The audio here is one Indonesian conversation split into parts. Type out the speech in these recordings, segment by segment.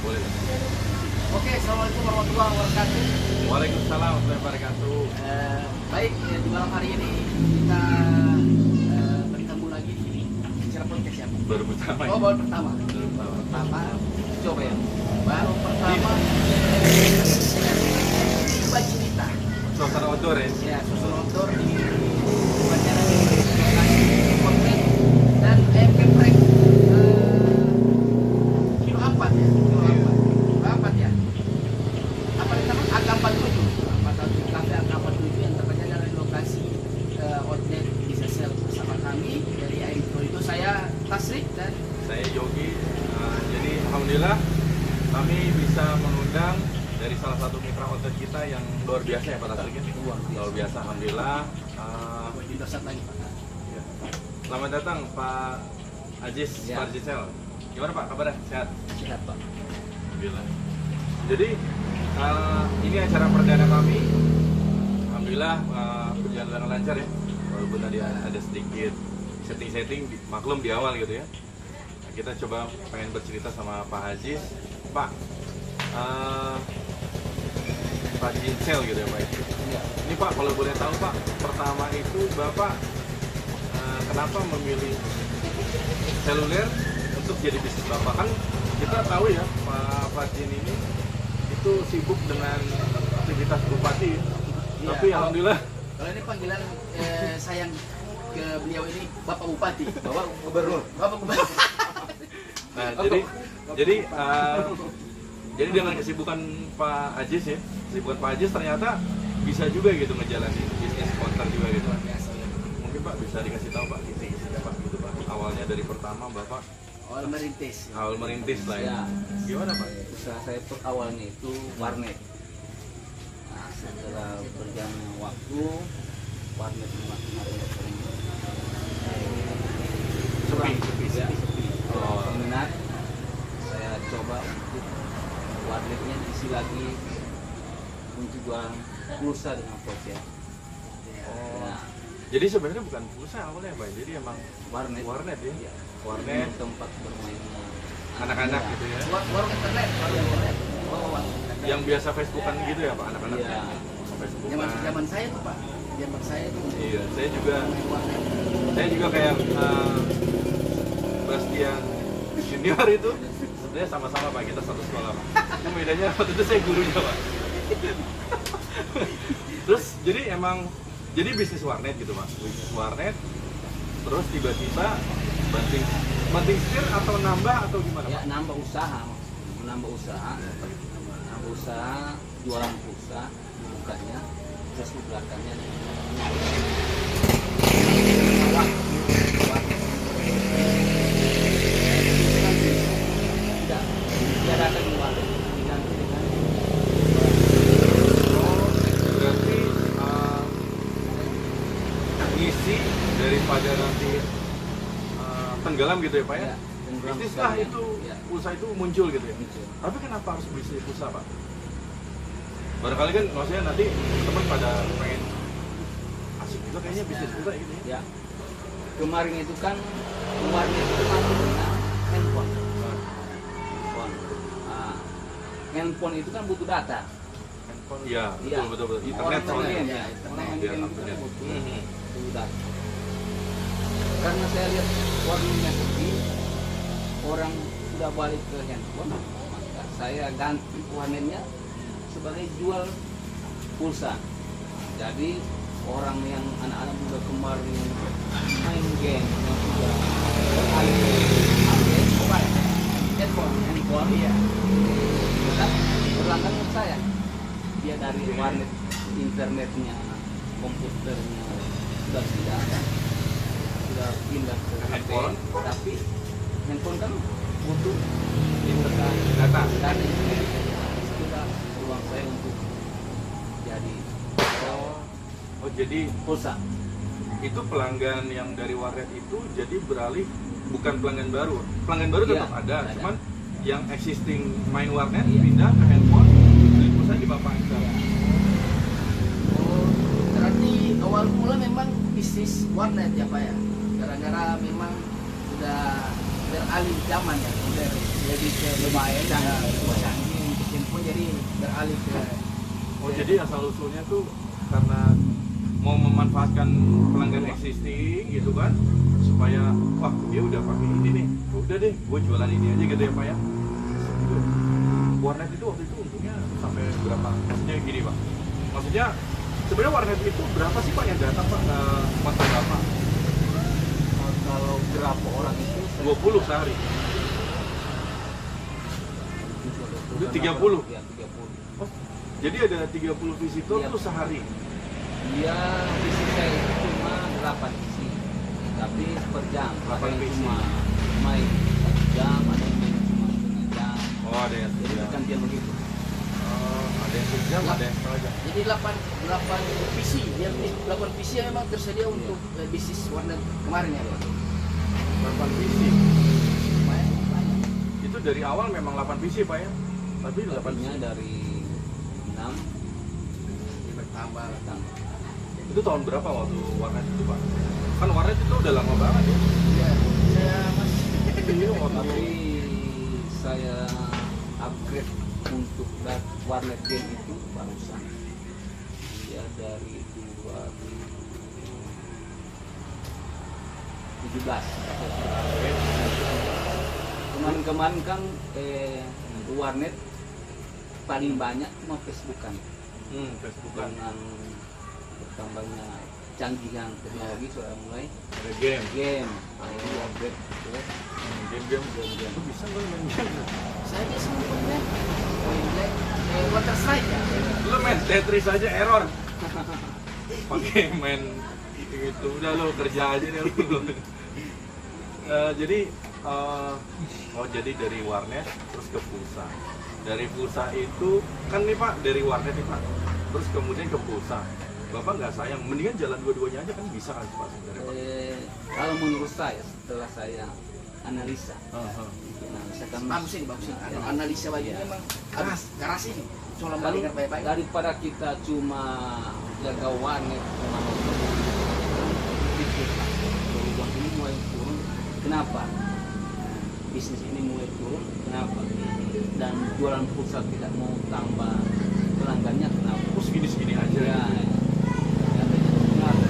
boleh. Oke, assalamualaikum warahmatullahi wabarakatuh. Waalaikumsalam warahmatullahi wabarakatuh. Baik, di malam hari ini kita bertemu lagi di acara podcast ya, Pak? Baru pertama. Oh, baru pertama. Baru pertama. Pertama, coba ya. Baru pertama. Baju kita. Suasana outdoor ya. Ya, susul outdoor di upacara di lokasi konten dan pemprek kilo 4 ya. Kilo 4 ya. Apa namanya? AK47. Kafe AK47 yang terpercaya dari lokasi outlet bisa sel bersama kami dari Airpro itu saya Tasrik dan Saya Yogi. Jadi alhamdulillah kami bisa mengundang dari salah satu mitra outlet kita yang luar biasa ya Pak Tasrik ya. Luar biasa alhamdulillah. Indosat lagi Pak. Ya. Selamat datang Pak Ajis Ya. Parjisel. Gimana Pak kabarnya? Sehat? Sehat Pak. Alhamdulillah. Jadi ini acara perdana kami. Alhamdulillah berjalan dengan lancar ya. Walaupun tadi ada sedikit setting-setting, maklum di awal gitu ya. Nah, kita coba pengen bercerita sama Pak Haji. Pak, Pak Jinsel gitu ya Pak. Ya. Ini Pak kalau boleh tahu Pak, pertama itu Bapak kenapa memilih seluler untuk jadi bisnis Bapak? Kan kita tahu ya Pak Fajin ini itu sibuk dengan aktivitas bupati. Iya. Tapi alhamdulillah Kalau ini panggilan sayang ke beliau ini Bapak Bupati, Bapak Gubernur, Bapak Gubernur. nah jadi dengan kesibukan Pak Ajis ya, kesibukan Pak Ajis ternyata bisa juga gitu ngejalanin bisnis konter juga gitu. Luar biasa. Mungkin Pak bisa dikasih tahu Pak kisi-kisinya Pak gitu Pak. Awalnya dari pertama Bapak Awal merintis. awal merintis lah ya. Ya. Gimana Pak? Usaha saya awalnya itu warnet. Nah, setelah berjalannya waktu, warnet semakin hari sering Sepi. ya, sepi. Oh. Minat, saya coba untuk warnetnya diisi lagi untuk jualan pulsa dengan voucher. Oh. Nah, Jadi sebenarnya bukan pulsa awalnya Pak. Jadi emang warnet, warnet ya. Ya. Warnet tempat bermainnya anak-anak gitu ya. Warung internet, warung internet. Oh, warung internet. Yang biasa Facebookan gitu ya Pak anak-anak. Iya. Facebookan. Zaman saya tuh Pak, zaman saya tuh. Iya, saya juga Warnet. kayak Bastian Junior itu sebenarnya sama-sama Pak, kita satu sekolah Pak. Cuma bedanya waktu itu saya gurunya Pak. Terus jadi jadi bisnis warnet gitu Pak, bisnis warnet. Terus tiba-tiba banting setir atau nambah atau gimana ya, Pak? nambah usaha jualan pulsa bukanya, terus di belakangnya tidak ada di warnet diganti dengan Berarti ngisi daripada nanti tenggelam gitu ya Pak ya? Bisnis lah itu, ya, pulsa itu muncul gitu ya? muncul. Tapi kenapa harus bisnis pulsa Pak? Barangkali kan maksudnya nanti teman pada pengen asik juga kayaknya bisnis pulsa gitu ya? Ya, kemarin itu kan warnet itu masuk dengan handphone. Nah, handphone itu kan butuh data. Handphone, iya Iya. betul. Internet Orang soalnya. main, ya, orang Biar main update. itu butuh Mhm. data. Karena saya lihat warnetnya sepi, orang sudah balik ke handphone, maka saya ganti warnetnya sebagai jual pulsa. Jadi orang yang anak-anak muda kemarin yang main game yang sudah beralih ke handphone, Iya. tetap berlangganan ke saya. Dia dari warnet, internetnya, komputernya sudah tidak ada, sudah pindah ke Handphone. tapi handphone kan butuh internet Data. dari sudah peluang saya untuk jadi Oh jadi pulsa. itu pelanggan yang dari warnet itu jadi beralih bukan pelanggan baru. Pelanggan baru Iya, tetap ada, ada. cuman yang existing main warnet Iya. pindah ke handphone, beli pulsa di Bapak itu. Oh, berarti awal mula memang bisnis warnet ya Pak ya? Gara-gara memang sudah beralih zaman ya, modern. lebih ke lumayan canggih untuk handphone, jadi beralih ke Oh jadi asal usulnya tuh karena mau memanfaatkan pelanggan existing gitu kan, supaya wah dia udah pakai ini nih, udah deh gue jualan ini aja gitu ya Pak ya. Itu warnet itu waktu itu untungnya sampai berapa? Maksudnya gini Pak, maksudnya sebenarnya warnet itu berapa sih Pak yang datang Pak ke masa berapa? Kalau berapa orang itu 20 sehari. Itu 30? Ya, 30. Oh, jadi ada 30 visitor Iya. tuh sehari. Dia visi saya itu cuma 8 visi, tapi per jam. Ada 8 yang visi. cuma main 1 jam, ada yang main cuma setengah jam. Oh ada yang Jadi sejam. gantian begitu. Ada yang sejam, ada yang setengah jam. jadi 8 PC, yang 8 PC yang memang tersedia untuk bisnis warnet kemarin ya Pak. 8 visi. Lumayan banyak. Itu dari awal memang 8 visi Pak ya. Tapi 8 Tadinya visi. dari 6 Bertambah. tambah. Itu tahun berapa waktu warnet itu Pak? Kan warnet itu udah lama banget ya. Iya, saya masih Iya waktu Tapi saya upgrade untuk warnet game itu barusan. Ya dari 2017. Kemarin kan warnet paling banyak cuma Facebookan. Facebookan. Dengan bertambahnya canggihan teknologi sudah mulai Ada game. game, ini upgrade ke Game-game. Itu bisa nggak main game? saya biasa main Counter Strike ya. Lu main Tetris aja error. Pakai main itu udah lo kerja aja deh lu. Jadi jadi dari warnet terus ke pulsa. Dari pulsa itu kan nih Pak, dari warnet nih Pak, terus kemudian ke pulsa. Bapak nggak sayang, mendingan jalan dua-duanya aja kan bisa kan Pak sebenarnya Pak. kalau menurut saya setelah saya analisa kan Bagus ini, bagus ini. Analisa baju Iya. memang harus keras ini. Coba kalau dengar baik-baik. daripada kita cuma jaga warnet cuma nonton pikir uang ini mulai turun, kenapa bisnis ini mulai turun, kenapa, dan jualan pulsa tidak mau tambah pelanggannya, kenapa? Terus segini-segini aja. Ya, gitu. katanya kenapa?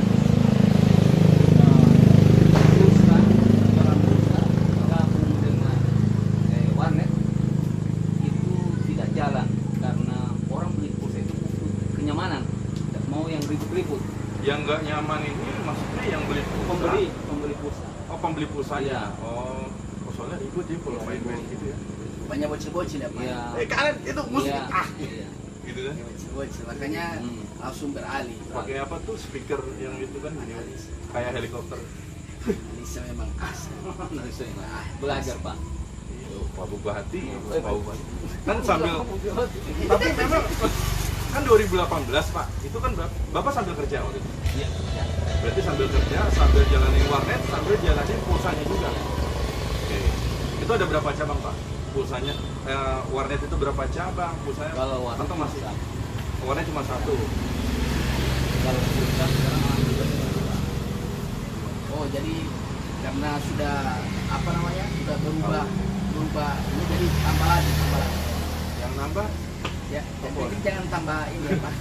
Pulsa, jualan pulsa gabung dengan warnet itu tidak jalan karena orang beli pulsa itu butuh kenyamanan, tidak mau yang ribut-ribut. Yang nggak nyaman ini maksudnya yang beli pulsa. Pembeli pulsa. Oh pembeli pulsanya. Iya. Oh soalnya ribut ya kalau Iya, main-main ribut. gitu ya. Banyak bocil-bocil ya Pak. Iya. Kalian itu musik Iya, iya. gitu kan. Banyak bocil-bocil. Makanya langsung beralih. Pakai apa tuh speaker yang itu kan kayak helikopter. Analisa memang asli. Analisa ini. Belajar Pak. Pak Bupati, Pak Bupati. Kan sambil tapi memang kan 2018 Pak, itu kan Bapak sambil kerja waktu itu. Iya. Berarti sambil kerja, sambil jalanin warnet, sambil jalanin pulsanya juga. Oke. Itu ada berapa cabang Pak? Pulsanya, warnet itu berapa cabang? Pulsanya Kalau warnet atau masih? satu. Warnet cuma satu. Kalau pulsa sekarang juga Oh, jadi karena sudah apa namanya? Sudah berubah ini jadi tambah lagi. Yang nambah? Ya, jadi jangan tambah ini ya Pak.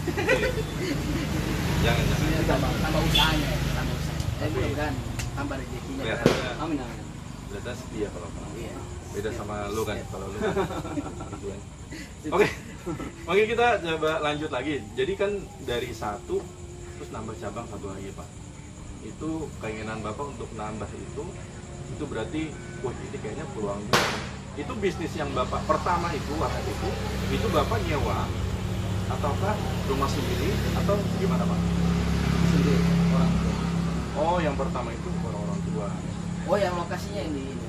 Jangan. Ini tambah usahanya, tambah usahanya. Tapi mudah-mudahan tambah rezekinya. kan. Kelihatannya amin amin. kelihatan setia kalau Iya. beda sama lu kan kalau lu kan gitu kan. Oke kita coba lanjut lagi. Jadi kan dari satu terus nambah cabang satu lagi Pak. Itu keinginan Bapak untuk nambah itu berarti wah ini kayaknya peluang juga. Itu bisnis yang Bapak pertama itu warnet itu Bapak nyewa ataukah rumah sendiri atau gimana Pak? Sendiri orang tua. Oh yang pertama itu orang tua. Oh, yang lokasinya yang di ini.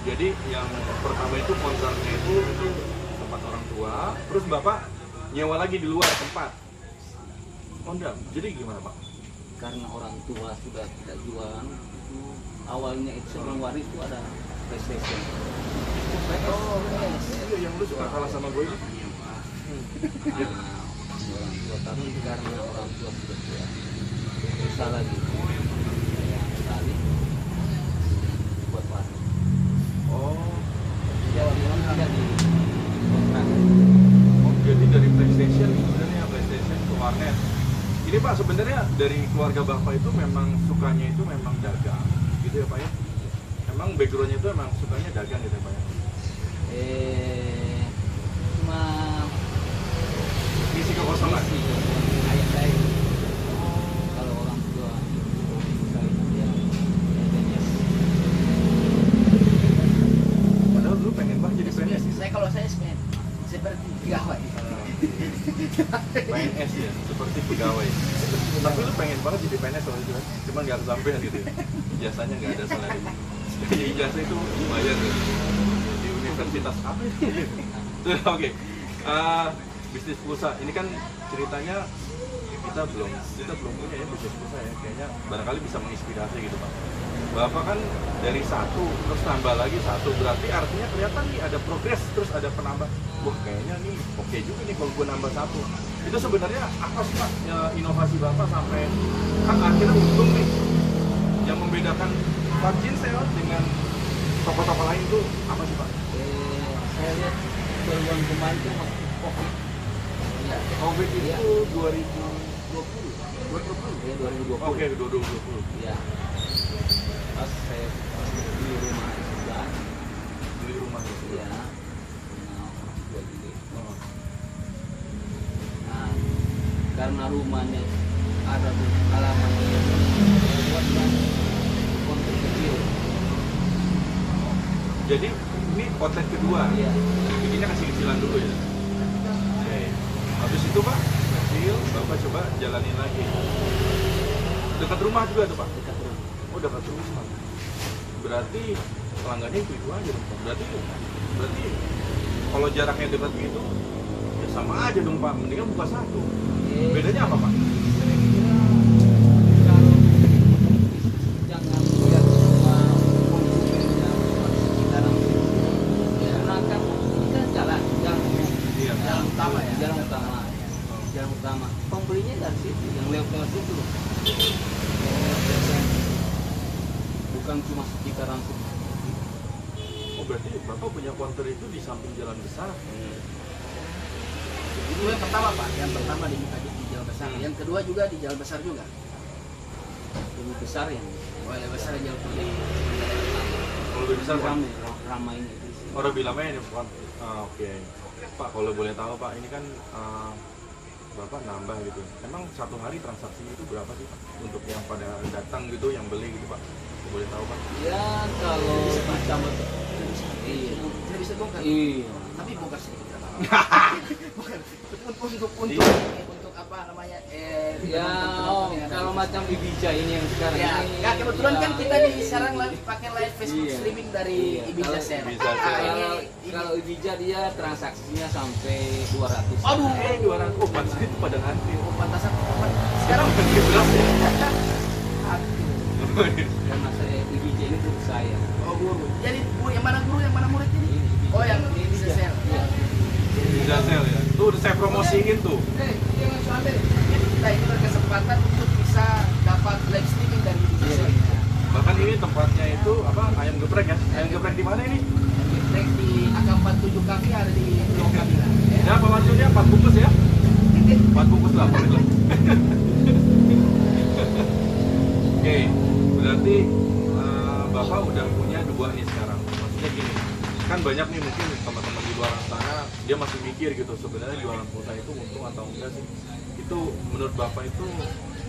Jadi yang pertama itu kontraknya itu tempat orang tua, terus Bapak nyewa lagi di luar tempat. Oh enggak, jadi gimana Pak? Karena orang tua sudah tidak jualan itu awalnya itu sebelum waris itu ada PlayStation. Oh, yes. Iya, yang lu suka kalah sama gue itu. Orang tua, tapi karena orang tua sudah tua susah lagi yang sekali buat warnet. Oh, ada di kontrak. Oh, jadi dari PlayStation sebenarnya PlayStation ke warnet. Ini Pak sebenarnya dari keluarga Bapak itu memang sukanya itu memang dagang, gitu ya Pak ya? Emang backgroundnya itu emang sukanya dagang gitu ya Pak ya? Cuma Isi kekosongan. ayah saya. Kalau orang tua saya dia PNS. Padahal dulu pengen banget jadi PNS. Kalau saya seperti pegawai. PNS ya, seperti pegawai. Tapi lu pengen banget jadi PNS waktu itu kan? Cuman nggak kesampean gitu ya. Jasanya nggak ada salary. Ijazah itu lumayan ya. Di universitas apa itu? Oke. Bisnis pulsa. Ini kan ceritanya kita belum punya ya bisnis pulsa ya. Kayaknya barangkali bisa menginspirasi gitu Pak. Bapak kan dari satu terus nambah lagi satu, berarti artinya kelihatan nih ada progres terus ada penambah. Wah kayaknya nih oke juga nih kalau gue nambah satu. Itu sebenarnya apa sih Pak ya, inovasi Bapak sampai kan akhirnya untung nih. Yang membedakan Fajin Sale dengan toko-toko lain itu apa sih Pak? Saya lihat peluang kemarin itu masih COVID. Ya, COVID itu ya. 2020. Ya 2020. Oke, 2020. Ya. Pas saya di rumah juga. Beli rumah itu. Ya. Nah, jual gitu. Oh. Nah, karena rumahnya ada di halaman yang buatkan konten kecil. Jadi ini outlet kedua. Iya. Bikinnya kasih kecilan dulu ya. Oke. Habis itu Pak, kecil, Bapak coba jalanin lagi. Dekat rumah juga tuh Pak. Dekat rumah. Oh dekat rumah. Berarti pelanggannya itu aja dong Pak. Berarti kalau jaraknya dekat gitu, ya sama aja dong Pak. Mendingan buka satu. Bedanya apa Pak? Kalau jangan lihat semua konsumennya sekitaran karena kan ini kan jalan Iya. Jalan utama ya. jalan utama pembelinya dari situ yang lewat situ bukan cuma sekitaran situ. Oh berarti Bapak punya counter itu di samping jalan besar. Itu yang pertama Pak, yang pertama di jalan besar. Yang kedua juga di jalan besar juga. Lebih besar yang Jalan besar di jalan putih. Kalau lebih besar Pak. ramainya itu. Oh lebih lama ya Pak. Oke. Pak kalau boleh tahu Pak, ini kan Bapak nambah gitu. Emang satu hari transaksinya itu berapa sih Pak? Untuk yang pada datang gitu, yang beli gitu Pak? Boleh tahu Pak? Ya kalau macam iya. Tidak bisa bongkar. Iya. Tapi bongkar sedikit. Bukan. Iya. Untuk apa namanya? Ya, kalau macam Ibija ini yang sekarang Ya, ini. ya kebetulan ya. kan kita di sekarang pakai live Facebook Iya. streaming dari Iya. Ibiza Kalau- Share. Ibiza Share. Kalau Ibija dia transaksinya sampai 200. Aduh, 200. Oh pantas itu pada ngantri. pantasan sekarang Beras ya? Karena saya Ibija ini grup saya. oh guru. Jadi guru yang mana murid ini? Ini Ibija. Oh yang di Ibiza Share. Iya. Bisa sel ya. Tuh udah saya promosiin tuh. Jangan sampai. Jadi kita ini berkesempatan untuk bisa dapat live streaming dari Ibiza Share. Bahkan ini tempatnya itu apa ayam geprek ya? Ayam geprek di mana ini? Geprek di AK47 Cafe ada di Blok Kamila. Ya apa maksudnya 4 bungkus ya? 4 bungkus lah boleh lah. Oke, berarti Bapak udah punya 2 nih sekarang. Maksudnya gini, kan banyak nih mungkin teman-teman di luar sana dia masih mikir gitu sebenarnya jualan pulsa itu untung atau enggak sih? Itu menurut Bapak itu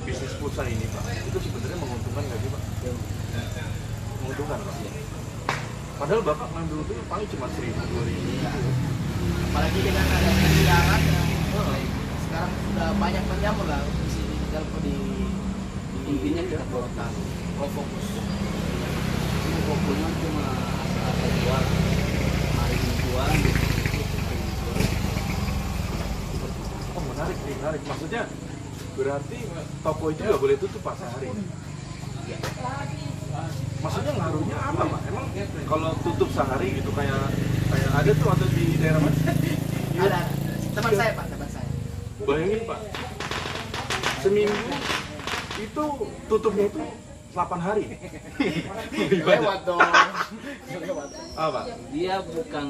bisnis pulsa ini Pak, itu sebenarnya menguntungkan nggak sih Pak? Menguntungkan Pak. Padahal Bapak ngambil itu paling cuma 1.000-2.000 gitu. Apalagi dengan adanya siaran sekarang sudah banyak menjamur lah di sini di Intinya kita kota. Oh fokus. Ini fokusnya cuma asal jual. Hari ini jual. Oh menarik nih, menarik. Maksudnya berarti toko itu nggak boleh tutup pas sehari. Maksudnya ngaruhnya apa Pak? Emang kalau tutup sehari gitu kayak ada tuh atau di daerah mana? Ada teman saya Pak, teman saya. Bayangin Pak, seminggu itu tutupnya itu 8 hari. Lewat dong. Lewat. Apa? Dia bukan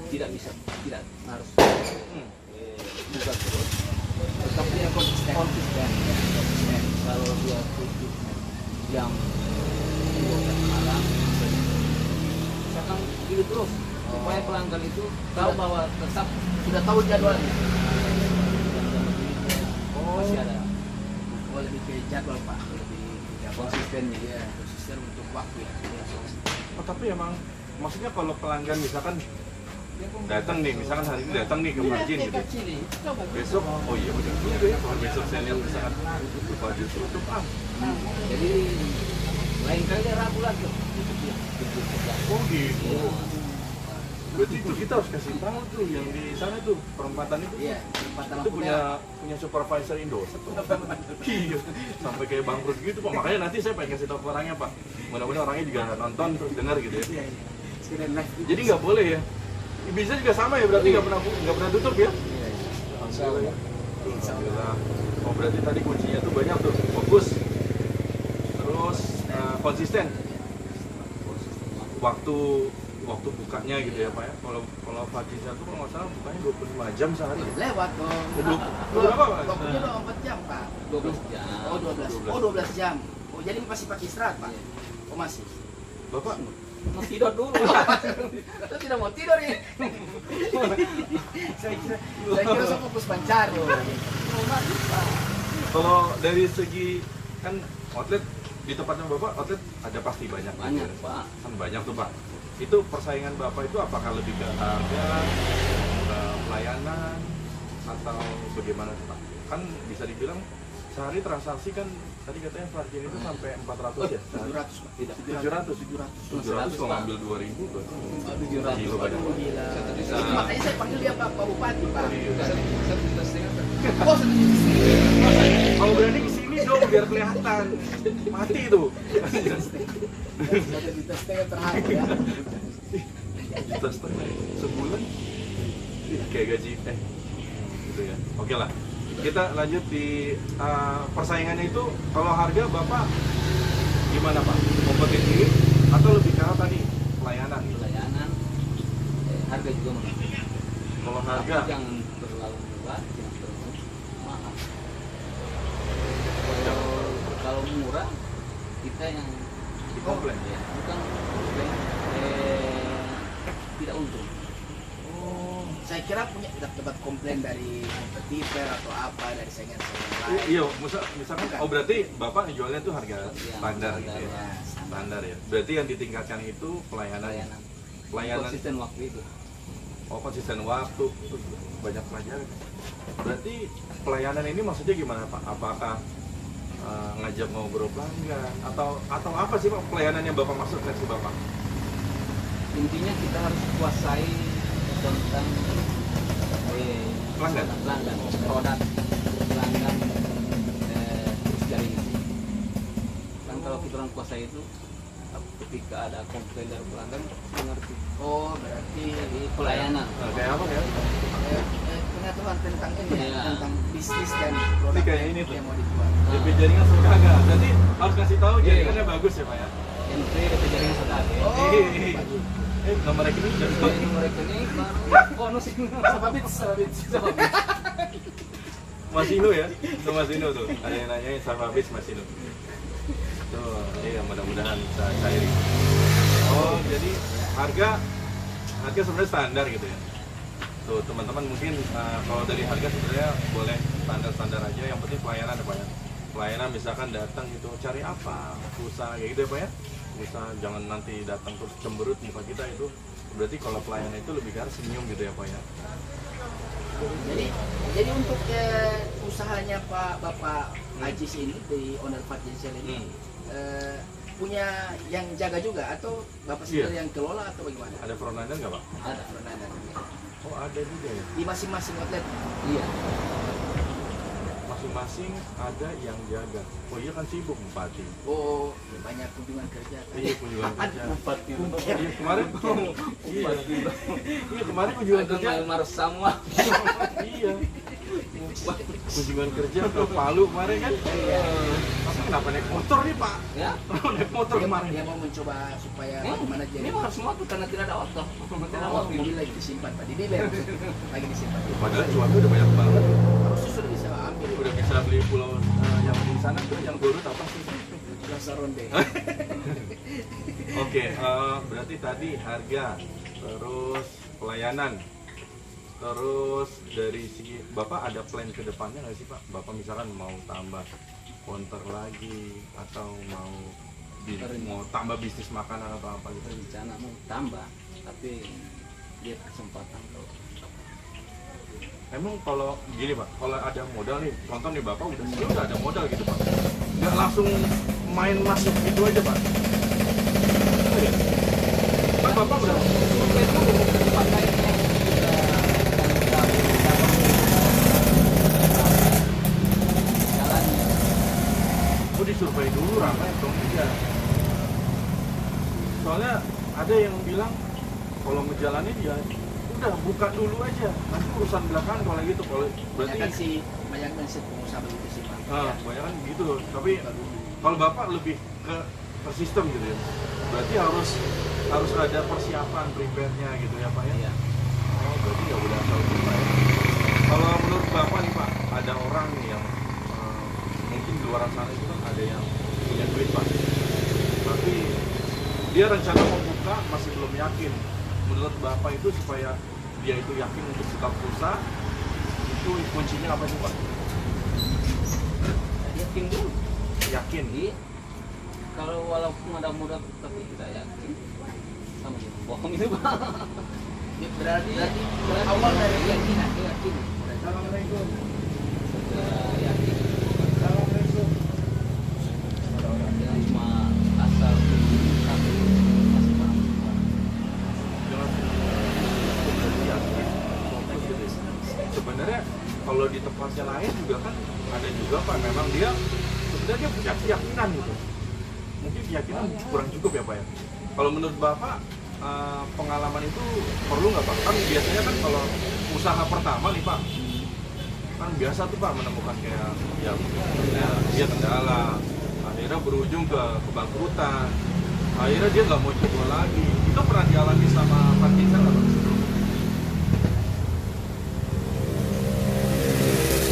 tidak bisa, tidak harus Hmm. buka terus. Tetap dia konsisten. Konsisten. Kalau dia tutup jam 12 malam, misalkan gitu terus. Supaya pelanggan itu tahu bahwa tetap Sudah tahu jadwalnya. masih ada Oh, lebih ke jadwal Pak. lebih Jadwal. konsistennya. Iya, konsisten untuk waktu ya. Oh, tapi emang maksudnya kalau pelanggan misalkan datang nih, misalkan hari ini datang nih ke margin gitu. Besok, oh iya benar juga ya, kalau besok saya lihat misalkan baju tutup Jadi lain kali dia ragu lagi. Tutup sebelah. oh gitu. Iya. Berarti itu kita harus kasih tahu tuh yang di sana tuh perempatan itu. Iya, tempatan Itu punya supervisor Indosat tuh. Iya, sampai kayak bangkrut gitu Pak. Makanya nanti saya pengen kasih tahu ke orangnya Pak. Mudah-mudahan orangnya juga nonton terus dengar gitu ya. Iya, iya. Sekalian live. Jadi nggak boleh ya. Bisa juga sama ya, berarti nggak pernah tutup ya. Alhamdulillah. Alhamdulillah. Oh berarti tadi kuncinya tuh banyak tuh, fokus, terus konsisten. Waktu bukanya gitu ya Pak ya. Kalau Fajisa tuh kalau nggak salah bukanya 25 jam sehari. Lewat dong. Berapa Pak? Waktunya udah 4 jam Pak. 12 jam. Oh 12. Oh 12 jam. Oh jadi masih pakai istirahat Pak? Oh masih. Bapak, Mau tidur dulu. Lu tidak mau tidur nih. saya kira saya fokus mencari. Oh mati Pak. kalau dari segi kan outlet di tempatnya Bapak outlet ada pasti banyak. Banyak, gitu ya. Pak. Kan banyak tuh Pak. Itu persaingan Bapak itu apakah lebih ke harga, ke pelayanan, atau bagaimana tuh, Pak? Kan bisa dibilang sehari transaksi kan tadi katanya margin itu sampai 400 ya? 700 Pak. Tidak. 700 kalau ngambil 2000 berarti 700. gila banyak. Oh gila. Nah. Itu makanya saya panggil dia Pak Bupati Pak. Iya. Oh sedikit. Kalau berani kesini dong biar kelihatan mati itu. 1,5 juta per hari ya. Juta setengah sebulan. Ih, kayak gaji gitu ya. Oke lah. Kita lanjut di persaingannya itu. Kalau harga Bapak gimana Pak? Kompetitif atau lebih ke tadi pelayanan? Pelayanan, harga juga murah. Kalau Tapi harga jangan terlalu murah, jangan terlalu mahal. Kalau murah, kita yang dikomplain. ya, bukan komplain, tidak untung. Oh, saya kira punya dapat komplain dari kompetitor atau apa dari saingan lain. Iya, misalkan oh berarti Bapak jualnya tuh harga standar gitu ya. Ya, Standar ya. Berarti yang ditingkatkan itu pelayanan. Pelayanan. Pelayanan. Konsisten waktu itu. Oh, konsisten waktu. Banyak pelajaran. Berarti pelayanan ini maksudnya gimana Pak? Apakah ngajak ngobrol pelanggan atau apa sih Pak pelayanan yang Bapak maksud versi Bapak? Intinya kita harus kuasai tentang Pelanggan? produk pelanggan, terus jaringan. Kan kalau kita orang kuasai itu, ketika ada komplain dari pelanggan, kita ngerti. Oh, berarti Jadi pelayanan. Kayak apa ya? pengetahuan tentang ini ya, Iya. tentang bisnis dan produk Ini kayak ini tuh. yang mau dijual. DP jaringan suka nggak? Jadi harus kasih tahu jaringannya bagus ya Pak ya? Entry dari jaringan saudara. Oh, Ih, nomor rekening udah. Nomor rekening, bonus ini. sababit. Mas Inu ya? Itu Mas Inu tuh. Ada yang nanyain sama habis Mas Inu. Tuh, iya mudah-mudahan bisa cairin. Oh, jadi harga sebenarnya standar gitu ya. Tuh teman-teman mungkin kalau dari harga sebenarnya boleh standar-standar aja. Yang penting pelayanan ya Pak ya. Pelayanan misalkan datang gitu cari apa, pulsa kayak gitu ya Pak ya. Pulsa jangan nanti datang terus cemberut muka kita itu. Berarti kalau pelayanan itu lebih ke arah senyum gitu ya Pak ya. Jadi untuk usahanya Bapak Ajis ini di owner Fajisa ini punya yang jaga juga atau Bapak sendiri yang kelola atau bagaimana? Ada frontliner nggak Pak? Ada. Frontliner. Oh ada juga ya. Di masing-masing outlet. Iya. Maksudnya masing-masing ada yang jaga. Oh iya kan sibuk bupati. Oh, ya banyak kunjungan kerja. Iya kunjungan kerja. Bupati. Iya kemarin. Iya. Iya kemarin kunjungan kerja. Harus sama. Iya. Kunjungan kerja ke Palu kemarin kan. Iya. Masa kenapa naik motor nih Pak? Ya. Naik motor kemarin. Dia mau mencoba supaya bagaimana jadi. Ini harus semua tuh karena tidak ada otot. Tidak ada Oh, mobil. mobil lagi disimpan Pak di dealer. Lagi disimpan. Padahal cuannya udah banyak banget. Harusnya sudah bisa ambil. Udah bisa beli pulau yang di sana tuh yang Gorut apa sih? Plaza Ronde. Oke, berarti tadi harga, terus pelayanan, terus dari segi Bapak ada plan ke depannya nggak sih Pak? Bapak misalkan mau tambah counter lagi atau mau tambah bisnis makanan atau apa gitu? Rencana mau tambah, tapi lihat kesempatan kalau Emang kalau gini Pak, kalau ada modal nih, contoh nih Bapak udah ada modal gitu Pak, nggak langsung main masuk gitu aja Pak? Oh, iya. Kan Bapak udah survei dulu tempat lainnya jalannya. disurvei dulu ramai atau enggak. Soalnya ada yang bilang kalau ngejalanin ya udah buka dulu aja, nanti urusan belakangan kalau gitu. Kalau berarti banyak kan sih pengusaha begitu sih Pak. banyak kan gitu. Tapi kalau Bapak lebih ke sistem gitu ya. Berarti harus ada persiapan prepare-nya gitu ya Pak ya. Iya. Oh, berarti ya udah tahu Pak ya. Kalau menurut Bapak nih Pak, ada orang nih yang mungkin di luar sana itu kan ada yang punya duit Pak, tapi dia rencana mau buka masih belum yakin. Menurut Bapak itu supaya dia itu yakin untuk buka pulsa, itu kuncinya apa sih Pak? Yakin dulu. Yakin. Jadi kalau walaupun ada modal tapi tidak yakin sama juga bohong itu Pak. Berarti awal dari keyakinan. Assalamualaikum. Sudah yakin. Jangan cuma asal tapi masih paham. Jangan berarti yakin, fokus gitu ya. Sebenarnya kalau di tempatnya lain juga kan ada juga Pak, memang dia sebenarnya punya keyakinan gitu. Mungkin keyakinan kurang cukup ya Pak ya. Kalau menurut Bapak pengalaman itu perlu nggak Pak? Kan biasanya kan kalau usaha pertama nih Pak, kan biasa tuh Pak menemukan kayak ya dia kendala, akhirnya berujung ke kebangkrutan, akhirnya dia nggak mau coba lagi. Itu pernah dialami sama Pak Kinsa nggak Pak?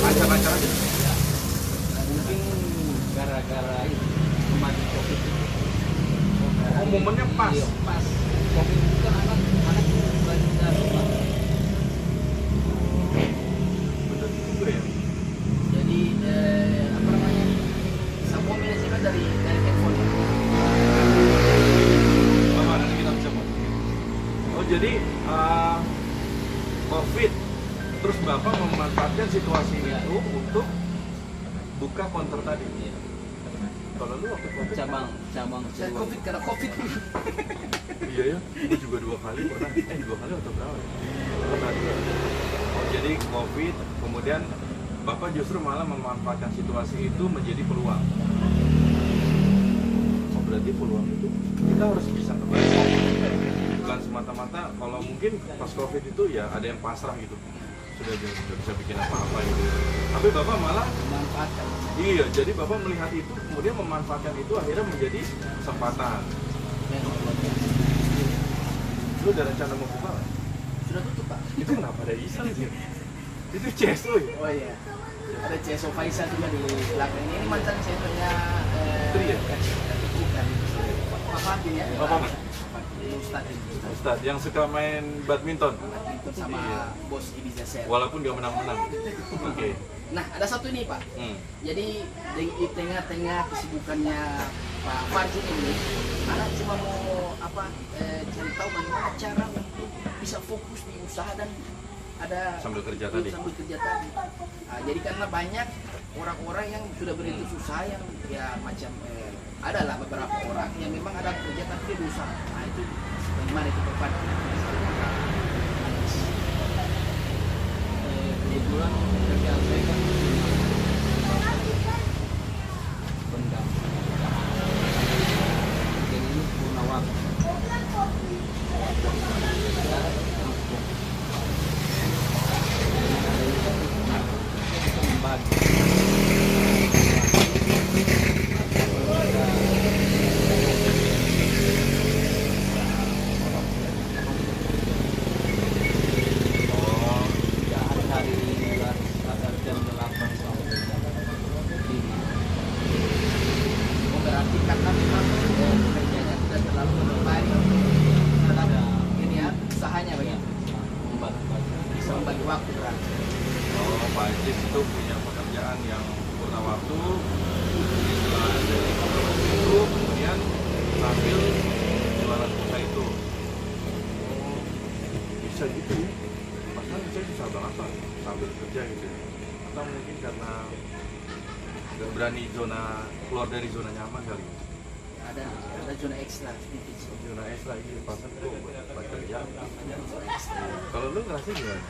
Lancar-lancar aja. Mungkin gara-gara itu kemarin COVID itu. Oh, momennya pas. Iya, pas. COVID itu kan anak lagi dari rumah. Bener juga ya. Jadi apa namanya? Semua manajemen dari handphone. Bapak nanti kita bisa Pak. Oh jadi COVID, terus Bapak memanfaatkan situasi itu untuk buka counter tadi. Iya. Kalau lu waktu COVID Cabang Saya kedua. COVID karena COVID. iya ya, gue juga 2 kali pernah. 2 kali atau berapa? Pernah juga. Oh, jadi COVID, kemudian Bapak justru malah memanfaatkan situasi itu menjadi peluang. Oh, berarti peluang itu kita harus bisa kembali. Bukan semata-mata kalau mungkin pas COVID itu ya ada yang pasrah gitu. Sudah bisa bikin apa-apa gitu. Tapi Bapak malah Memanfaatkan. iya, jadi Bapak melihat itu, kemudian memanfaatkan itu akhirnya menjadi kesempatan. Yang luar biasa. Lu ada rencana mau buka nggak? Sudah tutup Pak. Itu kenapa ada Isal sih? Itu CSO ya? Oh iya. Ada CSO Faisal juga di belakang ini. Ini mantan CSO-nya Tri ya? bukan. Pak Fatin ya. Oh, Pak Ustadz ini. Ustadz yang suka main badminton, Badminton sama Iya. bos Ibiza Sel. walaupun gak menang-menang. Oke. Nah, ada satu nih Pak. Jadi di tengah-tengah kesibukannya Pak Farjin ini, anak cuma mau cari tahu bagaimana cara untuk bisa fokus di usaha dan ada Sambil kerja tadi. Sambil kerja tadi. Nah, jadi karena banyak orang-orang yang sudah berintis usaha yang ya macam adalah beberapa orang yang memang ada kerja tapi dia berusaha. Nah itu bagaimana itu Pak? Kebetulan kerjaan saya kan membagi waktu berarti. Oh, Pak Ajis itu punya pekerjaan yang purna waktu setelah dari itu kemudian sambil jualan pulsa itu. Oh, bisa gitu ya? Padahal saya bisa banget Pak sambil kerja gitu ya. Atau mungkin karena nggak berani keluar dari zona nyaman kali. Ada zona ekstra sedikit. Zona ekstra iya, pasal itu buat kerja. Kalau lu ngerasa gimana?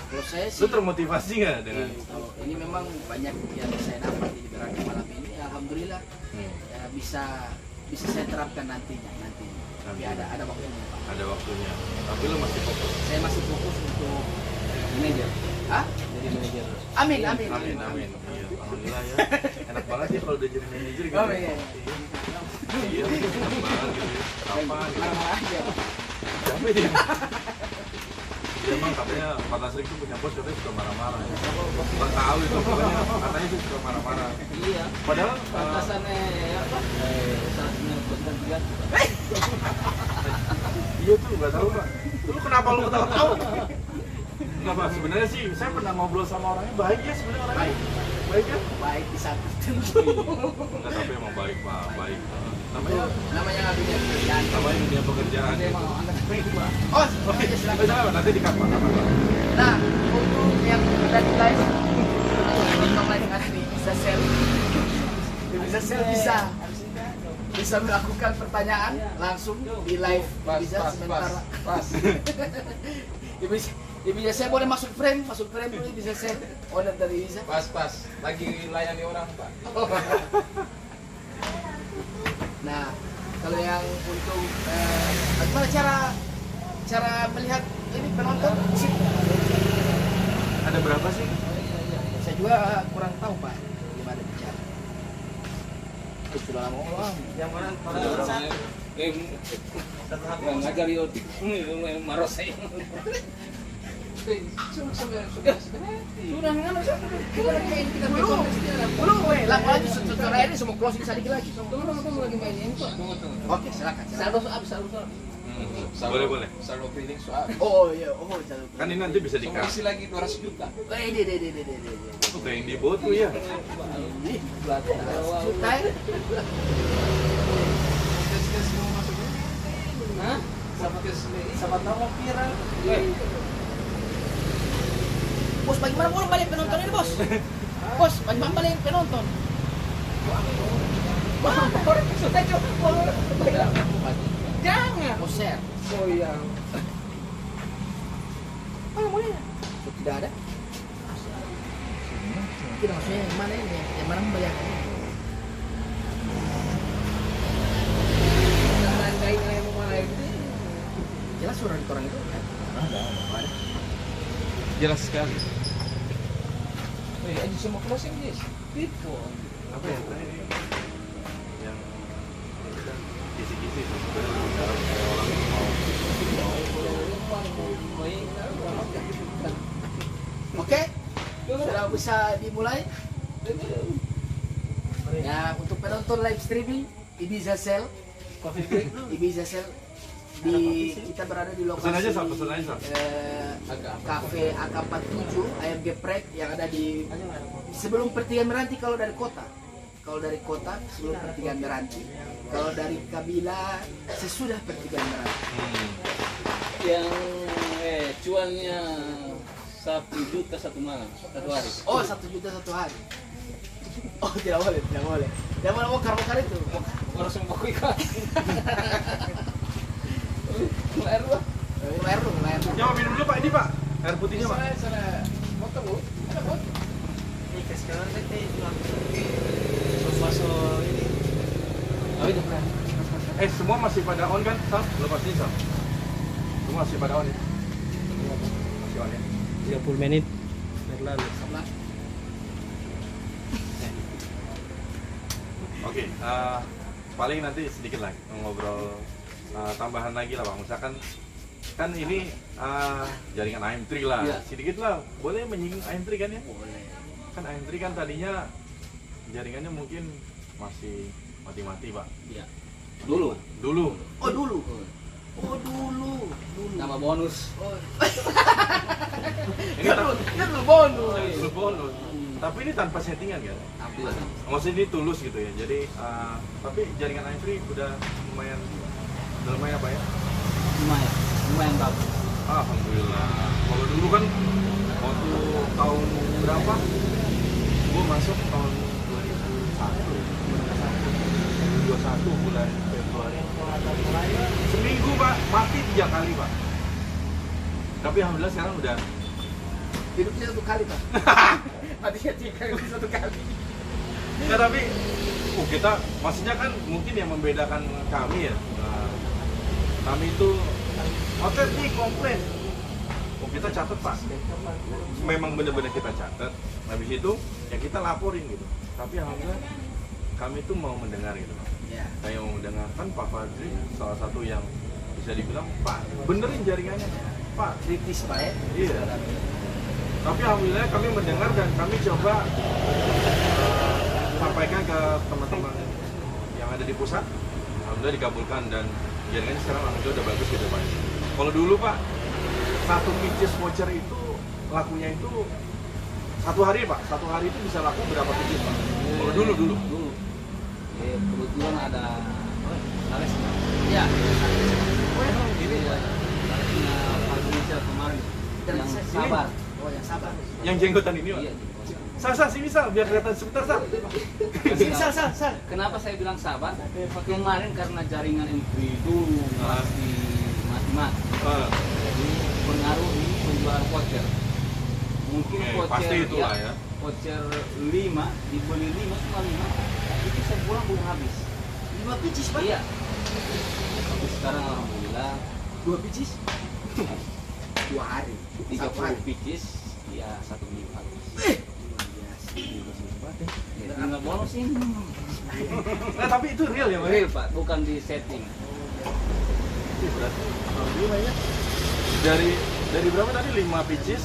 Kalau saya Lu sih termotivasi nggak dengan? kalau ini memang banyak yang saya dapat di Berani malam ini, alhamdulillah ya, bisa saya terapkan nantinya. Tapi ada waktunya Pak. Ada waktunya. Tapi lu masih fokus. Saya masih fokus untuk Manajer. ah Jadi manajer. amin. Amin. Iya, alhamdulillah ya. Enak banget sih kalau udah jadi manajer gitu. Oh, iya. Iya, enak banget gitu. Kapan gitu. Marah aja. Capek dia. Emang katanya Pak Tasrik tuh punya bos katanya suka marah-marah ya. Nggak tahu itu pokoknya katanya sih suka marah-marah. Iya. Padahal Atasannya apa? Saatnya bergantian. iya tuh nggak tahu Pak. Lu kenapa lu ketawa-tawa? Nggak Pak, sebenarnya sih saya pernah ngobrol sama orangnya baik ya sebenarnya orangnya. Baik ya? Baik di satu tertentu. Enggak, tapi emang baik Pak, baik. Namanya dunia pekerjaan. Namanya dunia pekerjaan. Dia mau angkat baik Pak. Oh, oke silakan. Nanti di kapan? Nah, untuk yang ada di live, untuk live asli bisa melakukan pertanyaan langsung di live bisa sementara. Pas. Ya bisa saya boleh masuk frame dulu bisa saya order dari bisa. Pas. Lagi layani orang Pak. Nah, kalau yang untuk bagaimana cara melihat ini penonton sih? Ada berapa sih? Saya juga kurang tahu Pak gimana bicara. Sudah lama orang. Yang mana? Ngajar yuk. Maros saya. Sudah nganu Belum, lama lagi setelah ini semua closing sedikit lagi. Tunggu lagi main kok. Oke, silakan. Boleh. Saldo feeling soal. Oh iya, jalur. Kan ini nanti bisa Semua isi dikasih. lagi 200 juta. Tuh kayak yang di bawah tuh ya. Ini juta ya? Tes mau masuk. Hah? Sama tahu mau viral. Bos, bagaimana mau balik penonton ini bos? Bos, bagaimana balik penonton? Wah, orang sudah coba. Jangan. Mau share. Oh iya. Mana boleh? Tidak ada. Tidak maksudnya yang mana ini? Yang mana membayarkan? Jelas suara di koran itu kan? Ada. Jelas sekali. Aja semua closing guys. Tipu. Apa ya? Yang kisi-kisi tuh sebenarnya kayak orang mau. Oke, sudah bisa dimulai. Ya, untuk penonton live streaming Ibiza Cell, kita berada di lokasi Pesan aja, Sam. Cafe AK47 Ayam Geprek yang ada di sebelum pertigaan Meranti kalau dari kota. Sebelum pertigaan Meranti. Kalau dari Kabila sesudah pertigaan Meranti. Yang cuannya 1 juta satu malam, satu hari. Oh, 1 juta satu hari. Oh, tidak boleh. Jangan mau bongkar itu. Harus mau ikan. Air lu. Air. Ya, minum dulu Pak, ini Pak. Air putihnya Pak. Sana motor lu. Ada bot. Ini sekarang nanti masuk ini. Oh itu kan. Semua masih pada on kan? Sam, lepas ini Sam. Semua masih pada on ya? Masih on ya? 30 menit berlalu. Oke, paling nanti sedikit lagi ngobrol tambahan lagi lah Bang. Misalkan kan ini jaringan AM3 lah, ya. Sedikit lah, boleh menyinggung AM3 kan ya? Boleh. Kan AM3 kan tadinya jaringannya mungkin masih mati-mati Pak. Iya. Dulu. Oh dulu. Nama bonus. Oh. bonus. Tapi ini tanpa settingan kan? Maksudnya ini tulus gitu ya. Jadi tapi jaringan Aintree udah lumayan apa ya? Lumayan bagus. Alhamdulillah. Kalau dulu kan waktu tahun berapa? Gue masuk tahun 2021 bulan Februari. Seminggu Pak, mati 3 kali Pak. Tapi alhamdulillah sekarang udah Hidupnya 1 kali Pak. Matinya 3 kali 1 kali. Nggak, tapi kita maksudnya kan mungkin yang membedakan kami ya. Kami itu hotel nih komplain. Kita catat Pak. Memang benar-benar kita catat. Habis itu ya kita laporin gitu. Tapi alhamdulillah kami itu mau mendengar gitu Pak. Ya. Saya mau mendengarkan Pak Fadri salah satu yang bisa dibilang Pak benerin jaringannya Pak. Kritis Pak ya. Iya. Tapi alhamdulillah kami mendengar dan kami coba sampaikan ke teman-teman yang ada di pusat. Alhamdulillah dikabulkan dan jaringannya sekarang alhamdulillah udah bagus gitu Pak. Kalau dulu Pak, 1 pieces voucher itu lakunya itu 1 hari Pak. 1 hari itu bisa laku berapa pieces Pak? Kalau dulu. Kebetulan ada Alex. Ya. Ini Alexnya Pak Indonesia kemarin yang sabar. Oh, yang sabar. yang jenggotan ini Pak. Iya. Sal, sini Sal, biar kelihatan sebentar Sal. Sini sal. Kenapa saya bilang sabar? Kemarin karena jaringan M3 dulu masih mati-mati. Jadi pengaruh di penjualan voucher. Mungkin Oke, voucher pasti itulah ya. Voucher 5 dibeli 5 cuma 5. Itu sebulan belum habis. 5 pieces Pak. Iya. Tapi sekarang alhamdulillah 2 pieces. 2 hari. 30 pieces ya 1 minggu habis. Ya, tinggal bonus ini. Nah, tapi itu real ya Pak? Real Pak, bukan di setting. Itu berarti alhamdulillah ya. Dari berapa tadi? 5 pieces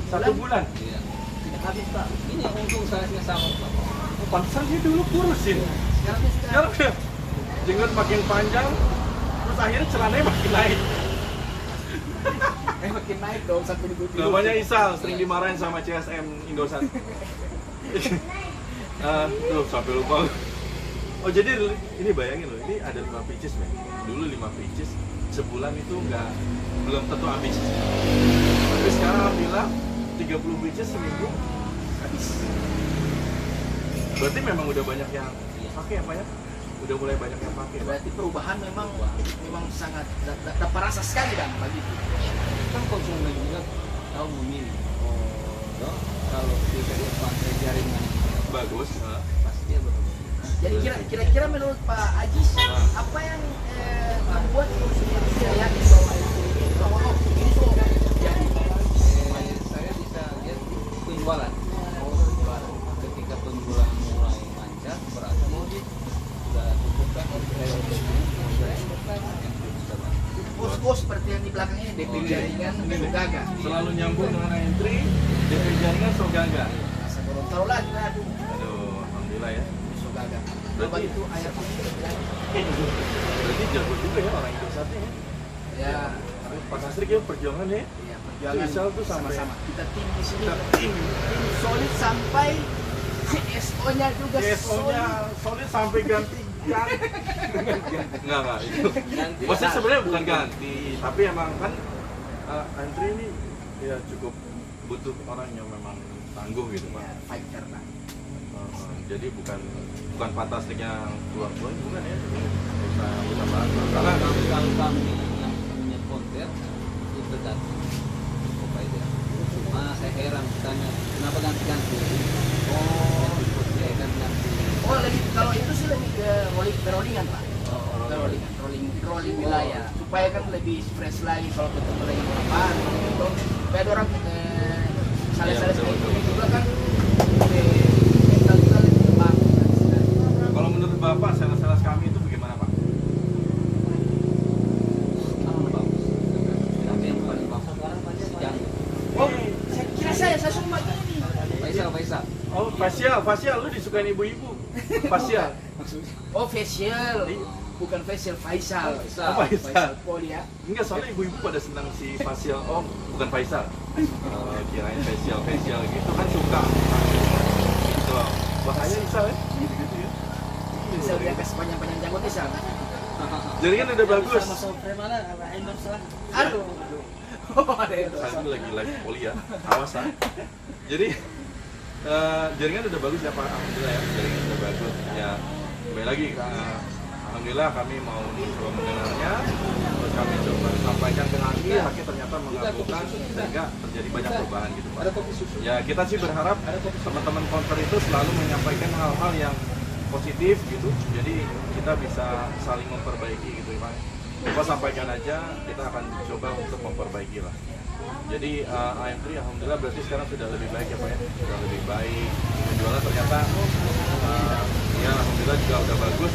1 bulan. Iya. Tidak habis Pak. Ini yang untung size-nya sama Pak. Oh, pantesan dia dulu kurusin. Sekarang dia sudah Sekarang udah jenggot makin panjang, terus akhirnya celananya makin naik. makin naik dong 1 minggu. Namanya Isal, sering dimarahin sama CSM Indosat. Tuh sampai lupa. Oh jadi ini bayangin loh, ini ada 5 pieces men. Dulu 5 pieces sebulan itu belum tentu habis. Tapi sekarang alhamdulillah 30 pieces seminggu habis. Berarti memang udah banyak yang pakai apa ya? Udah mulai banyak yang pakai. Berarti perubahan memang sangat dapat rasa sekali kan bagi itu. Kan konsumen juga tahu memilih. Oh, kalau kita pakai jaringan Bagus. pasti dia betul. Jadi kira-kira menurut Pak Ajis apa yang membuat konsumen tidak yakin bahwa ini so jadi Saya bisa lihat penjualan. Ketika penjualan mulai lancar, berarti sudah cukup kan bos-bos seperti yang di belakang ini DP jaringan Sogaga. Selalu nyambung dengan entry, DP jaringan Sogaga. Taruh lagi aduh Aduh, alhamdulillah ya. Sogaga. Berarti Berarti itu ayat Berarti jago juga ya orang Indosatnya ya. ya. Pak Kasrik ya perjuangan ya. Iya, perjuangan Isal tuh sama-sama. Kita tim di sini. Kita tim. Tim solid sampai CSO-nya juga CSO-nya solid sampai ganti. Enggak itu. Ganti. Maksudnya sebenarnya bukan ganti, tapi emang kan antri ini ya cukup butuh orang yang memang tangguh gitu Pak. Ya, fighter lah. Jadi bukan fantastik yang keluar-keluar bukan ya. Bisa bahas. Karena Kalau kami yang punya konten itu tergantung provider. Cuma saya heran tanya kenapa ganti-ganti. Oh, saya kan ganti. Oh, lebih kalau itu sih lebih ke rollingan Pak. Rolling wilayah supaya kan lebih fresh lagi kalau ketemu lagi orang baru gitu. Supaya ada orang salah-salah seperti itu juga kan mental kita lebih terbangun. kalau menurut Bapak sales-sales kami itu bagaimana Pak? Sekarang bagus. Tapi yang paling bagus sekarang si Janggo. Oh, saya kira saya semua ini. Faisal. Oh, facial lu disukain ibu-ibu. Facial. Oh, facial. Bukan facial, Faisal. Faisal. Oh, Faisal. Poli ya. Enggak, soalnya ibu-ibu pada senang si facial. Oh, bukan Faisal. kirain facial gitu kan suka gitu loh. Bahaya Isal ya gitu ya. Bisa dia kasih panjang-panjang janggut bisa. Jaringan udah bagus. Sama sopre mana? Endorse lah. Aduh. Ada yang Saya ini lagi live kuliah, awas ah. Jadi jaringan udah bagus ya Pak, alhamdulillah ya, jaringan udah bagus. Ya, kembali lagi, alhamdulillah kami mau coba mendengarnya, terus kami coba sampaikan ke Haki ternyata mengabulkan sehingga terjadi banyak perubahan gitu Pak. Ya kita sih berharap teman-teman counter itu selalu menyampaikan hal-hal yang positif gitu, jadi kita bisa saling memperbaiki gitu Pak. Coba sampaikan aja, kita akan coba untuk memperbaiki lah. Jadi AM3 alhamdulillah berarti sekarang sudah lebih baik ya Pak ya, sudah lebih baik. Penjualan ternyata ya alhamdulillah juga udah bagus.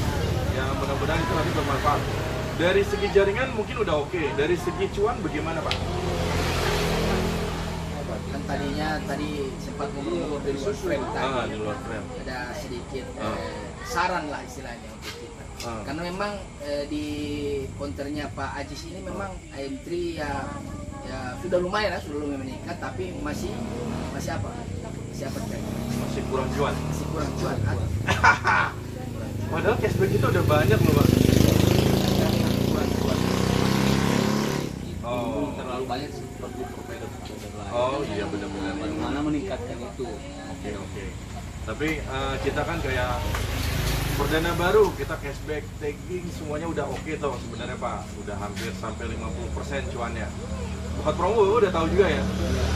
Ya mudah-mudahan itu nanti bermanfaat. Dari segi jaringan mungkin udah oke. Dari segi cuan bagaimana Pak? kan tadi sempat ngobrol di luar frame tadi. Di luar frame. Ada sedikit saran lah istilahnya untuk kita. Karena memang di counternya Pak Ajis ini memang AM3 ya sudah lumayan meningkat, tapi masih apa? Masih apa Cak? Masih kurang cuan. Masih kurang cuan. Padahal cashback itu udah banyak loh Pak. Kurang cuan. Oh. Terlalu banyak seperti provider. Oh iya benar-benar. Bagaimana meningkatkan itu? Oke. Tapi kita kan kayak perdana baru, kita cashback, tagging semuanya udah oke toh sebenarnya Pak. Udah hampir sampai 50% cuannya. Hot promo udah tahu juga ya.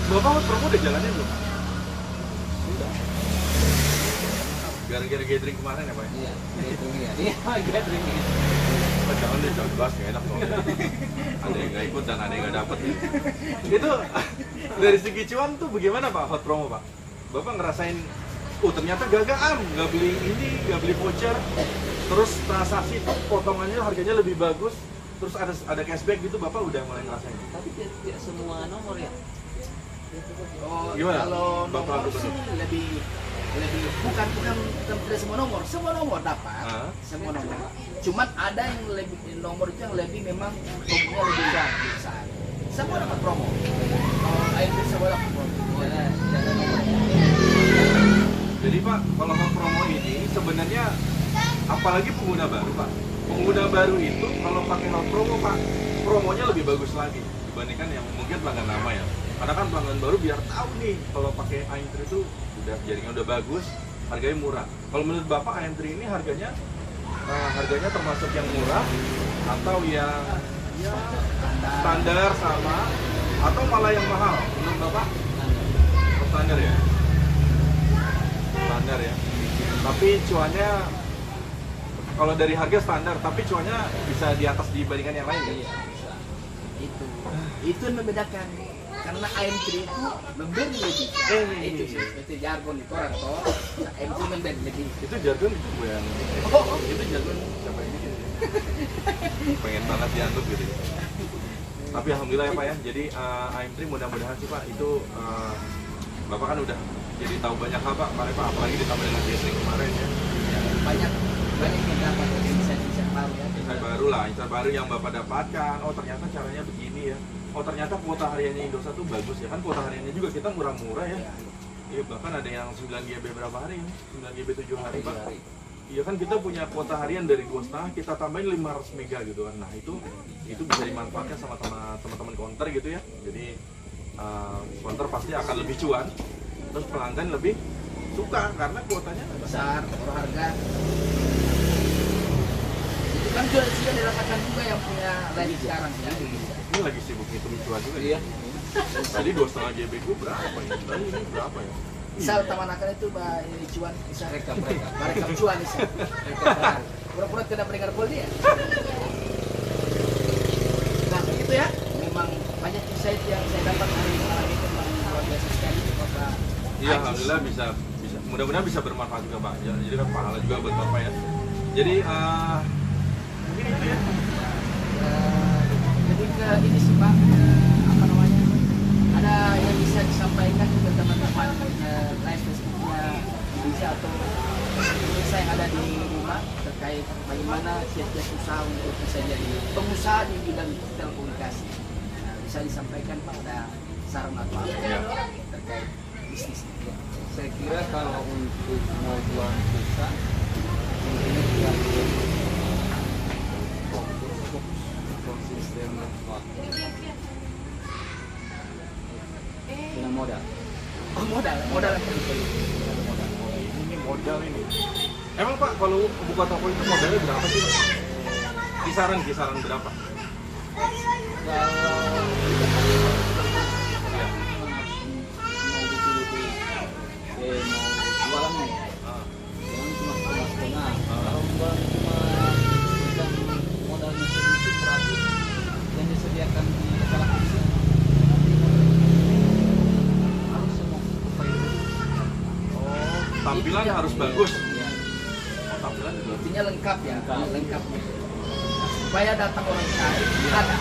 Bapak hot promo udah jalannya belum? Sudah. Gara-gara gathering kemarin ya Pak? Iya, gathering ya. Iya, gathering. Jangan deh, jangan bahas, gak enak dong. Ada yang gak ikut dan ada yang gak dapet. Itu dari segi cuan tuh bagaimana Pak hot promo Pak? Bapak ngerasain, ternyata gagal nggak beli ini, nggak beli voucher, terus transaksi potongannya harganya lebih bagus, terus ada cashback gitu, Bapak udah mulai ngerasain. Tapi tidak semua nomor ya. Oh, Gimana? kalau Bapak nomor sih lebih bukan tidak semua nomor dapat, semua nomor. Cuman ada yang lebih nomor itu yang lebih memang promonya lebih besar. Semua dapat promo. Kalau lain semua dapat promo. Jangan nomor. Jadi Pak, kalau hot promo ini sebenarnya apalagi pengguna baru Pak. Pengguna baru itu kalau pakai hot promo Pak, promonya lebih bagus lagi dibandingkan yang mungkin pelanggan lama ya. Karena kan pelanggan baru biar tahu nih kalau pakai AM3 itu udah jaringan udah bagus, harganya murah. Kalau menurut Bapak AM3 ini harganya termasuk yang murah atau yang standar sama atau malah yang mahal menurut Bapak? Standar ya? Standar ya. Tapi cuannya kalau dari harga standar, tapi cuannya bisa di atas dibandingkan yang lain ya? Iya, bisa. Itu yang membedakan. Karena AM3 itu memberi lebih. Itu jargon itu orang toh. AM3 memberi lebih. Itu jargon itu gue yang itu jargon siapa yang bikin? Pengen banget dianggap gitu ya. Tapi alhamdulillah ya Pak ya. Jadi AM3 mudah-mudahan sih Pak itu Bapak kan udah jadi tahu banyak hal Pak kemarin Pak, apalagi ditambah dengan gathering kemarin ya. Banyak yang dapat insight baru ya. Insight baru lah, insight baru yang Bapak dapatkan. Oh ternyata caranya begini ya. Oh ternyata kuota hariannya Indosat tuh bagus ya kan, kuota hariannya juga kita murah-murah ya. Iya bahkan ada yang 9 GB berapa hari? 9 GB 7 hari Pak. Iya kan kita punya kuota harian dari 2,5 kita tambahin 500 mega gitu kan. Nah itu bisa dimanfaatkan sama teman-teman counter gitu ya. Jadi counter pasti akan lebih cuan. Terus pelanggan lebih suka karena kuotanya Besar, harga. Itu kan sudah dirasakan juga yang punya lagi sekarang ya. ini lagi sibuk hitung cuan juga Iya. Tadi 2,5 GB gue berapa ya? Tadi ini berapa ya? Misal taman akan itu ini cuan bisa Rekam. mereka cuan bisa. Pura-pura tidak mendengar gol dia. Nah itu ya, memang banyak insight yang saya dapat hari ini tentang luar biasa sekali Bapak. Iya, alhamdulillah bisa. Mudah-mudahan bisa bermanfaat juga Pak. Ya, jadi kan pahala juga buat Bapak ya. Jadi mungkin itu ya. Jadi ke ini sih Pak, apa namanya? Ada yang bisa disampaikan ke teman-teman live Facebooknya Indonesia atau Indonesia yang ada di rumah terkait bagaimana kiat-kiat usaha untuk bisa jadi pengusaha di bidang telekomunikasi. Nah, bisa disampaikan Pak, ada saran atau apa Ya. terkait bisnis. Saya kira kalau untuk mau jual pulsa intinya kita harus fokus konsisten dan waktu dengan modal. Oh, modal yang penting. Ini modal ini. Emang Pak kalau buka toko itu modalnya berapa sih Pak? Kisaran berapa? Kalau Ya. mau betul-betul mau jualan nih, Ah. jangan cuma setengah-setengah. Kalau jualan cuma pegang modalnya sedikit, berarti yang disediakan di salah kursi harus semua upaya. Oh, tampilan harus bagus. Ya. Oh, tampilan juga. Intinya lengkap ya, Lengkap. lengkap. Supaya datang orang cari ada.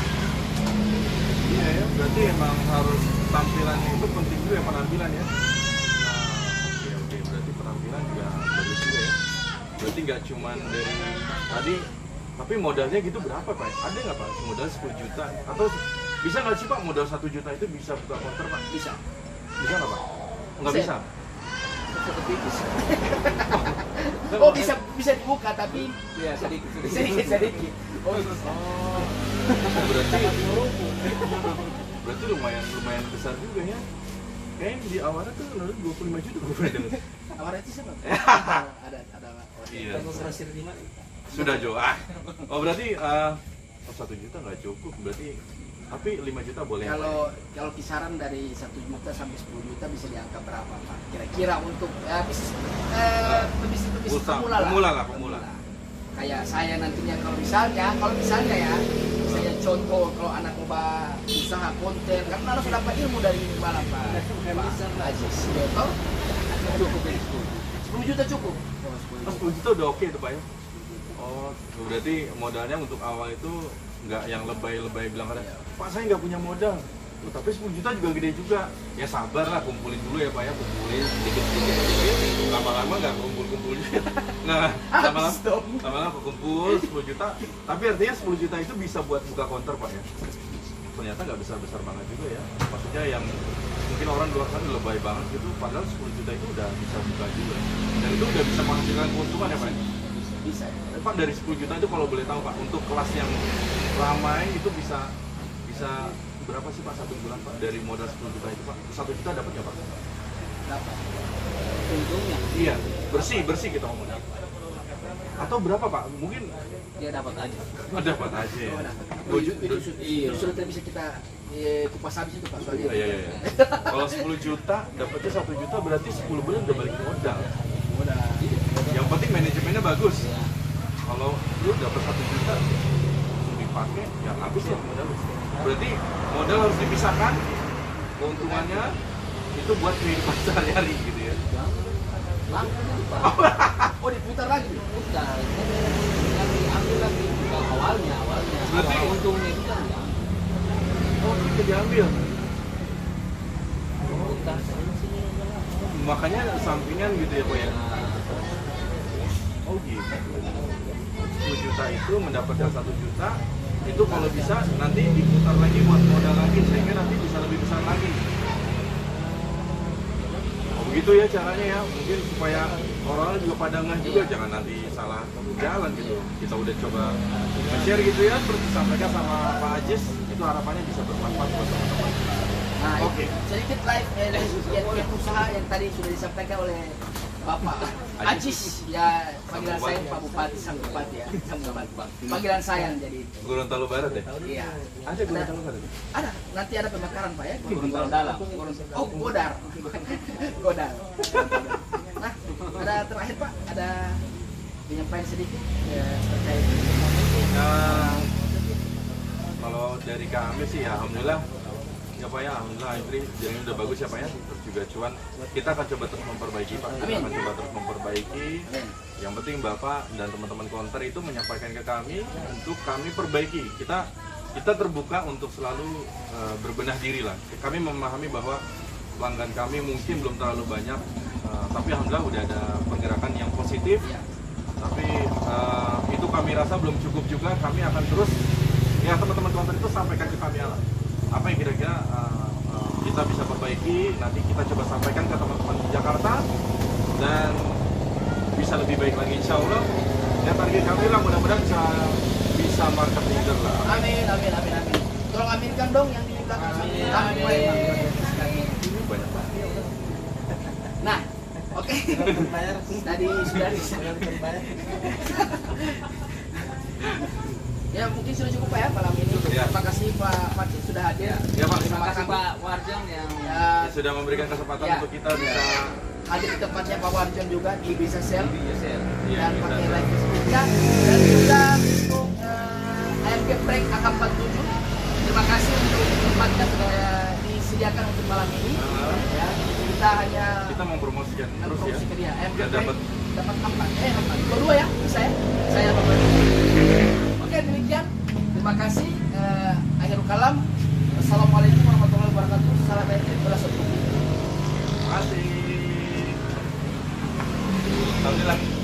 Iya ya, berarti emang harus tampilannya itu penting juga ya, penampilan ya. Nah, oke, berarti penampilan juga bagus juga ya. Berarti nggak cuman dari tadi, tapi modalnya gitu berapa Pak? Ada nggak Pak? Modal 10 juta atau bisa nggak sih Pak modal 1 juta itu bisa buka counter Pak? Bisa. Bisa nggak Pak? Nggak Bisa. bisa. Seperti bisa. Oh, bisa dibuka tapi Ya, sedikit. sedikit. Oh, Oh, berarti lumayan besar juga ya. Kayaknya di awalnya tuh 25 juta gue pernah dengar. awalnya itu siapa? Ada Iya. Demonstrasi di mana? Sudah Jo. Oh berarti 1 juta nggak cukup berarti. Tapi 5 juta boleh. Kalau kisaran dari 1 juta sampai 10 juta bisa diangkat berapa Pak? Kira-kira untuk bisnis pemula lah. Pemula. Kayak saya nantinya kalau misalnya ya, saya contoh kalau anak mau usaha konten, karena harus dapat ilmu dari mana Pak? Pak Ajis, betul? Cukup ini 10 juta cukup. Oh, 10 juta udah oke tuh Pak ya? Oh, berarti modalnya untuk awal itu nggak yang lebay-lebay bilang ada, Pak saya nggak punya modal. Oh, tapi 10 juta juga gede juga. Ya sabar lah, kumpulin dulu ya Pak ya, kumpulin sedikit-sedikit. Lama-lama nggak kumpul-kumpul juga. Nah, lama-lama kumpul 10 juta. Tapi artinya 10 juta itu bisa buat buka counter Pak ya? Ternyata nggak besar-besar banget juga ya. Maksudnya yang mungkin orang di luar sana lebay banget gitu, padahal 10 juta itu udah bisa buka juga. Dan itu udah bisa menghasilkan keuntungan ya Pak ya? Bisa. Pak dari 10 juta itu kalau boleh tahu Pak, untuk kelas yang ramai itu bisa berapa sih Pak satu bulan Pak dari modal 10 juta itu Pak? 1 juta dapatnya Pak? Dapat. Untungnya Iya, bersih kita ngomongnya. Atau berapa Pak? Mungkin dia dapat aja. dapat aja ya. Oh, itu sudah bisa kita kupas habis itu Pak soalnya. Iya. Kalau 10 juta dapatnya 1 juta berarti 10 bulan udah balik modal. Yang penting manajemennya bagus. Kalau lu dapat 1 juta dipakai ya habis ya modal. Berarti modal harus dipisahkan, keuntungannya itu buat kehidupan sehari-hari gitu ya. Oh, diputar lagi. Putar, yang diambil lagi bukan awalnya. Berarti- Awal untungnya itu kan diambil. Oh, itu diambil. Putar sini. Makanya sampingan gitu ya Pak ya. Oh gitu. 10 juta itu mendapatkan 1 juta, itu kalau bisa nanti diputar lagi buat modal lagi sehingga nanti bisa lebih besar lagi. Oh, begitu ya caranya ya, mungkin supaya orang juga pada ngeh juga, jangan nanti salah jalan gitu. Kita udah coba share gitu ya, seperti disampaikan sama Pak Ajis, itu harapannya bisa bermanfaat buat teman-teman. Nah, Oke. sedikit live yang usaha yang tadi sudah disampaikan oleh Bapak Ajis, ya panggilan saya Pak Bupati, Sang Bupati ya, Sang Bupati. Panggilan saya jadi. Gorontalo Barat ya? Iya. Ada Gorontalo Barat? Ada, nanti ada pemekaran Pak ya. Gorontalo Dalam. Oh, Godar. Godar. Nah, ada terakhir Pak, ada penyampaian sedikit ya, terkait Nah, kalau dari kami sih ya alhamdulillah ya Pak ya, alhamdulillah Andri jalannya udah bagus ya Pak ya, terus juga cuan kita akan coba terus memperbaiki Pak, kita Amin. akan coba terus memperbaiki. Yang penting Bapak dan teman-teman counter itu menyampaikan ke kami untuk kami perbaiki. Kita terbuka untuk selalu berbenah diri lah. Kami memahami bahwa pelanggan kami mungkin belum terlalu banyak, tapi alhamdulillah udah ada pergerakan yang positif. Tapi itu kami rasa belum cukup juga. Kami akan terus ya teman-teman counter itu sampaikan ke kami apa yang kira-kira kita bisa perbaiki. Nanti kita coba sampaikan ke teman-teman di Jakarta dan bisa lebih baik lagi insya Allah. Ya target kami lah mudah-mudahan bisa market leader lah. Amin, amin, amin, amin. Tolong aminkan dong yang di belakang. Amin. Amin. Banyak banget. Nah, oke. Tadi sudah ya mungkin sudah cukup Pak ya malam ini. Ya. Terima kasih Pak Fatih sudah hadir. Ya Pak, Terima kasih kami. Pak Warjon yang Ya, sudah memberikan kesempatan Ya. untuk kita bisa hadir di tempatnya Pak Warjon juga di Bisa Sel Yusel. ya, dan kita pakai live Facebooknya dan juga untuk AMG Break AK47. Terima kasih untuk tempatnya sudah disediakan untuk malam ini. Ya, kita hanya kita mempromosikan terus ya. promosi ke dia. AMG Biar Break dapat dapat 4. Dua ya bisa ya. Saya dapat. Oke demikian. Terima kasih. Akhirul kalam. Assalamualaikum warahmatullahi wabarakatuh. Salam berasal. Terima kasih. Alhamdulillah.